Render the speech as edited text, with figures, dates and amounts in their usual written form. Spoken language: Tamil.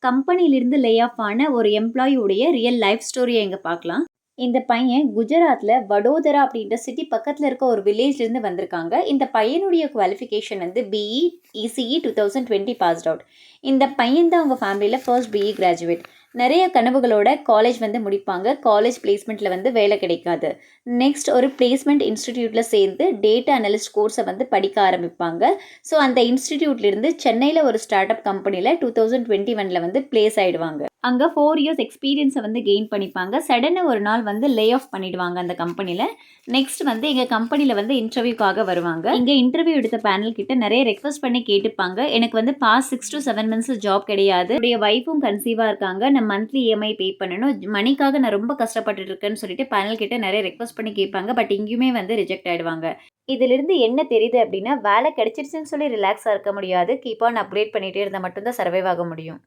கம்பெனியிலிருந்து லே ஆஃப் ஆன ஒரு எம்ப்ளாயி உடைய ரியல் லைஃப் ஸ்டோரியை இங்க பார்க்கலாம். இந்த பையன் குஜராத்ல வடோதரா அப்படின்ற சிட்டி பக்கத்துல இருக்க ஒரு வில்லேஜ்லேருந்து வந்திருக்காங்க. இந்த பையனுடைய குவாலிஃபிகேஷன் வந்து பிஇ, இசிஇ 2020 பாஸ்ட் அவுட். இந்த பையன் தான் அவங்க ஃபேமிலியில் ஃபர்ஸ்ட் பிஇ கிராஜுவேட். நிறைய கனவுகளோட காலேஜ் வந்து முடிப்பாங்க. காலேஜ் பிளேஸ்மெண்ட்டில் வந்து வேலை கிடைக்காது. நெக்ஸ்ட் ஒரு பிளேஸ்மெண்ட் இன்ஸ்டிடியூட்டில் சேர்ந்து டேட்டா அனலிஸ்ட் கோர்ஸை வந்து படிக்க ஆரம்பிப்பாங்க. ஸோ அந்த இன்ஸ்டிடியூட்லேருந்து சென்னையில் ஒரு ஸ்டார்ட் அப் கம்பெனியில் 2021 வந்து பிளேஸ் ஆகிடுவாங்க. அங்கே 4 இயர்ஸ் எக்ஸ்பீரியன்ஸை வந்து கெயின் பண்ணிப்பாங்க. சடனாக ஒரு நாள் வந்து லே ஆஃப் பண்ணிடுவாங்க அந்த கம்பெனியில். நெக்ஸ்ட் வந்து எங்கள் கம்பெனியில் வந்து இன்டர்வியூக்காக வருவாங்க. இங்கே இன்டர்வியூ எடுத்த பேனல் கிட்ட நிறைய ரெக்வஸ்ட் பண்ணி கேட்டுப்பாங்க. எனக்கு வந்து பாஸ்ட் 6 to 7 months ஜாப் கிடையாது, என்னுடைய ஒய்ஃபும் கன்சீவாக இருக்காங்க, நான் மந்த்லி இஎம்ஐ பே பண்ணணும், மணிக்காக நான் ரொம்ப கஷ்டப்பட்டுட்டு இருக்கேன்னு சொல்லிட்டு பேனல் கிட்ட நிறைய ரெக்வஸ்ட் பண்ணி கேட்பாங்க. பட் இங்கேயுமே வந்து ரிஜெக்ட் ஆகிடுவாங்க. இதிலிருந்து என்ன தெரியுது அப்படின்னா, வேலை கிடைச்சிருச்சுன்னு சொல்லி ரிலாக்ஸாக இருக்க முடியாது. கீப் ஆன் அப்கிரேட் பண்ணிகிட்டே இருந்தால் மட்டும்தான் சர்வைவ் ஆக முடியும்.